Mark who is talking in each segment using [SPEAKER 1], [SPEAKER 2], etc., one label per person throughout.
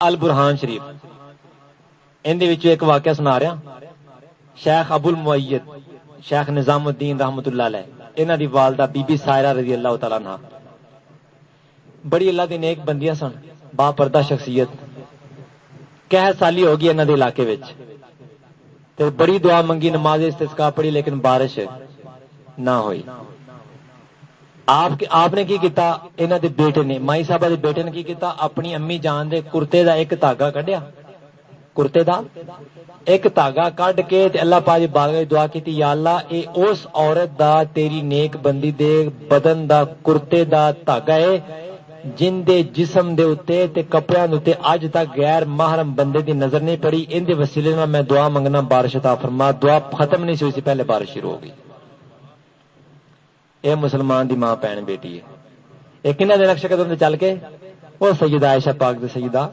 [SPEAKER 1] Al Burhan شریف اندے وچوں ایک واقعہ سنا رہا. شیخ ابو المعید شیخ نظام الدین رحمت اللہ علیہ انہاں دی والدہ بی بی سائرہ رضی اللہ تعالیٰ عنہ بڑی اللہ دی نیک بندیاں سن، با پردہ شخصیت. قحط سالی ہو گئی انہاں دے علاقے وچ تے بڑی دعا منگی، نماز استسقاء پڑھی لیکن بارش نہ ہوئی. آپ نے کی کیتا؟ انہاں دے بیٹے نے، مائی صاحبہ دے بیٹے نے کی کیتا؟ اپنی امی جان دے کرتے دا ایک دھاگا کڈیا، کرتے دا ایک دھاگا کڈ کے تے اللہ پاک دی بارگاہ دعا کیتی، یا اللہ اے اس عورت دا تیری نیک بندی دے بدن دا کرتے دا دھاگا ہے جن دے جسم دے اتے تے کپڑیاں دے اتے اج تک غیر محرم بندے دی نظر نہیں پڑی. ان دے وسیلے نال میں دعا منگنا بارش عطا فرما. دعا ختم نہیں ہوئی سی پہلے بارش شروع ہو گئی. اے مسلمان دی ماں بہن بیٹی ہے. ایک انہاں دے نقش قدم تے چل کے او سیدہ عائشہ پاک دے سیدہ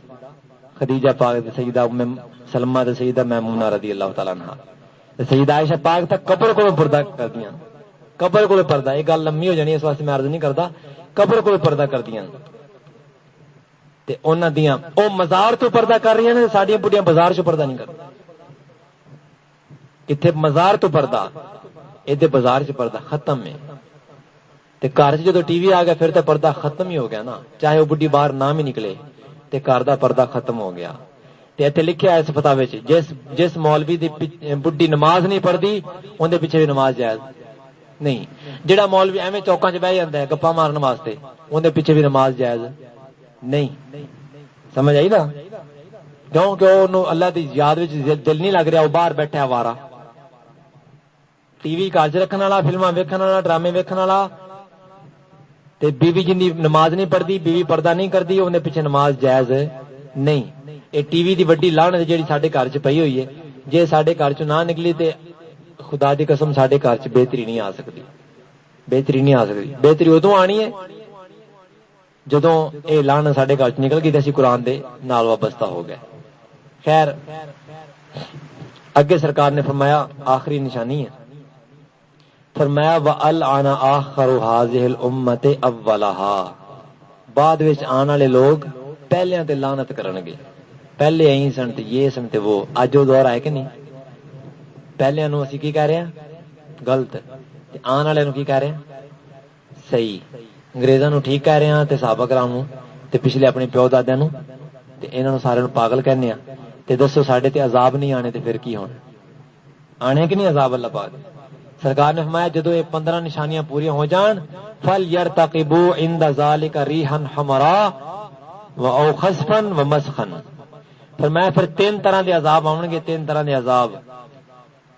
[SPEAKER 1] خدیجہ پاک دے سیدہ ام سلمہ دے سیدہ میمونہ رضی اللہ تعالی عنہا تے سیدہ عائشہ پاک تک قبر کو پردہ کر دیاں. قبر کو پردہ، یہ گل لمبی ہو جانی اس واسطے میں عرض نہیں کردا. قبر کو پردہ کر دیاں تے انہاں دیاں او مزار تو پردہ کر رہی ہیں. ساڈیاں بڑیاں بازار چ پردہ نہیں کردا. کتھے مزار تو پردہ، ایدے بازار چ پردہ ختم ہے. تے گھر جدو ٹی وی آ گیا پھر تو پردہ ختم ہی ہو گیا نا. چاہے وہ بڈھی باہر نام ہی نکلے تے گھر دا پردہ ختم ہو گیا. تے ایتھے لکھیا ہے اس فتاوی وچ جس مولوی دی بڈھی نماز نہیں پڑھدی اون دے پیچھے بھی نماز جائز نہیں. جڑا مولوی ایویں چوکاں 'چ بیٹھ جاندا ہے گپاں مارن واسطے اون دے پیچھے بھی نماز جائز نہیں. سمجھ آئی نا؟ کیوں کہ اونوں اللہ دی یاد وچ دل نہیں لگ رہا، وہ باہر بیٹھا ہے آوارہ. ٹی وی گھر 'چ رکھن والا، فلماں ویکھن والا، ڈرامے ویکھن والا تے بیوی جن دی نماز نہیں پڑھدی، بیوی پردہ نہیں کردی، اون دے پیچھے نماز جائز نہیں. اے ٹی وی دی وڈی لعنت جیڑی ساڈے گھر 'چ پئی ہوئی ہے، جے ساڈے گھر 'چ نہ نکلی تے خدا دی قسم ساڈے گھر 'چ بہتری نہیں آ سکتی. بہتری نہیں آ سکتی. بہتری ادوں آنی ہے جدوں اے لعنت ساڈے گھر 'چ نکل گئی تے اسی قرآن دے نال وابستہ ہو گئے. خیر اگے سرکار نے فرمایا آخری نشانی ہے، فرمایا وَأَلْعَنَ آخَرُ هَٰذِهِ الْأُمَّةِ أَوَّلَهَا. بعد وچ آن والے لوگ پہلیاں تے لعنت کرن گے. پہلے این سن تے یہ سن تے وہ. اج وہ دور آئے کہ نہیں؟ پہلیاں نو اسی کی کہہ رہے ہیں؟ غلط. تے آن والے نو کی کہہ رہے ہیں؟ صحیح. انگریزاں نو ٹھیک کہہ رہے ہیں تے صحابہ کرام نو تے پچھلے اپنے پیو دادیاں نو تے انہاں نو سارے نو پاگل کہنے ہیں. تے دسو ساڈے تے عذاب نہیں آنے تے پھر کی ہونا؟ آنے کہ نہیں عذاب اللہ پاک؟ سرکار نے فرمایا جدو یہ 15 نشانیاں پوری ہو جان فَلْيَرْتَقِبُوا عِنْدَ ذَلِكَ رِيحًا حَمْرَاءَ وَأَوْ خَسْفًا وَمَسْخًا. فرمایا پھر 3 طرح دے عذاب آؤں گے. 3 طرح دے عذاب.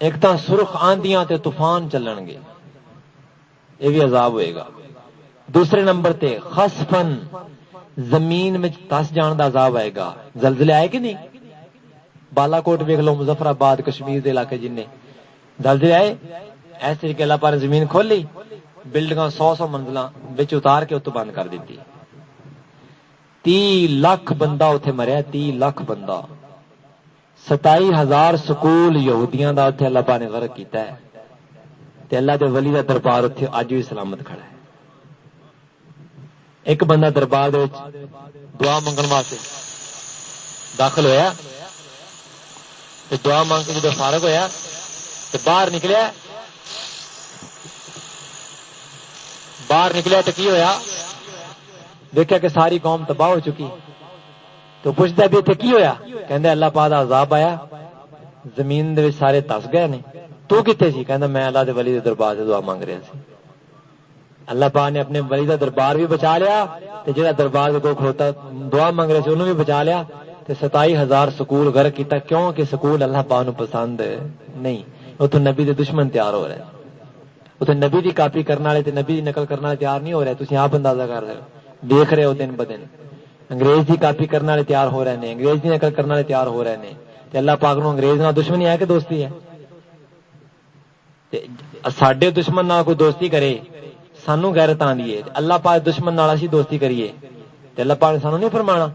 [SPEAKER 1] ایک تو سرخ آندیاں تے طوفان چلن گے، یہ بھی عذاب ہوئے گا. دوسرے نمبر تے خسفن، زمین میں تس جان دا عذاب آئے گا. زلزلے آئے کہ نہیں؟ بالا کوٹ ویکھ لو، مظفر آباد کشمیر دے علاقے جن زلزلے آئے اس طریقے اللہ پاک نے زمین کھولی، بلڈنگاں 100 منزلاں وچ اتار کے اتوں بند کر دیتی. 30 لاکھ بندہ اتنے مریا. 30 لاکھ بندہ. 27,000 سکول یہودیاں دا اتنے اللہ پاک نے غرق کیتا ہے. تے اللہ دے ولی دا دربار اتنے اج بھی سلامت کھڑا ہے. ایک بندہ دربار دے وچ دعا منگن واسطے داخل ہویا تے دعا مانگ کے جدوں فارغ ہویا تے باہر نکلیا تو کی ہویا؟ دیکھا کہ ساری قوم تباہ ہو چکی. تو پوچھتا بھی اتنے کی ہویا؟ کہندا اللہ پاک دا عذاب آیا، زمین دے وچ سارے تس گئے نے. تو کتے سی؟ کہندا میں اللہ دے ولی دے دربار سے دعا مانگ رہا سی. اللہ پاک نے اپنے ولی دا دربار بھی بچا لیا تے جڑا دربار دے کول کھڑوتا دعا مانگ رہے سی انہوں بھی بچا لیا. تے 27,000 سکول غرق کیتا. کیوں کہ سکول اللہ پاک نو پسند نہیں. اتوں نبی دے دشمن تیار ہو رہے ہیں. اتنے نبی دی کاپی کرنے والے تے نبی دی نقل کرنے والے تیار نہیں ہو رہے. تسی آپ اندازہ کر رہے ہو، دیکھ رہے ہو دن بدن. انگریز دی کاپی کرنے والے تیار ہو رہے ہیں، انگریز دی نقل کرنے والے تیار ہو رہے ہیں. تے اللہ پاک نو انگریز نال دشمنی ہے کہ دوستی ہے؟ تے ساڈے دشمن نال کوئی دوستی کرے سانو غیرت آندی ہے. اللہ پاک دشمن نال اسی دوستی کریے تے اللہ پاک نے سانو نہیں فرمانا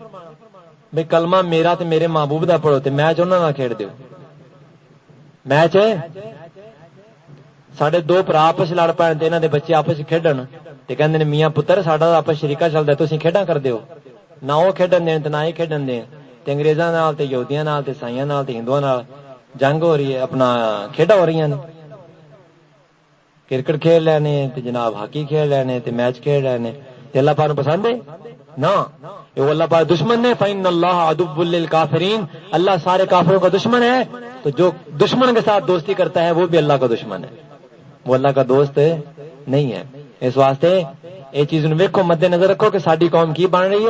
[SPEAKER 1] بھئی کلمہ میرا تے میرے محبوب دا پڑھو تے میچ انہاں نال کھیڈ دیو. میچ ساڈے 2 بھرا آپس لڑ پین تے انہاں دے بچے آپس کھیڈن تے کہندے نے میاں پتر ساڈا آپس شریکا چلدا تسی کھیڈاں کر دیو. نہ وہ کھیڈن دین تے نہ ہی کھیڈن دین. تے انگریزاں نال تے یہودیاں نال تے عیسائیاں نال تے ہندوؤں نال جنگ ہو رہی ہے، اپنا کھیڈاں ہو رہی ہیں، کرکٹ کھیل لینے تے جناب ہاکی کھیل لینے تے میچ کھیل لینے، تے اللہ پاک نوں پسند ہے نا؟ یہ اللہ پاک دشمن نے، فإن اللہ عدو للکافرین، اللہ سارے کافروں کا دشمن ہے، تو جو دشمن کے ساتھ دوستی کرتا ہے وہ بھی اللہ کا دشمن ہے، وہ اللہ کا دوست نہیں ہے۔ اس واسطے یہ چیز ویکھو، مد نظر رکھو کہ ساری قوم کی بن رہی ہے۔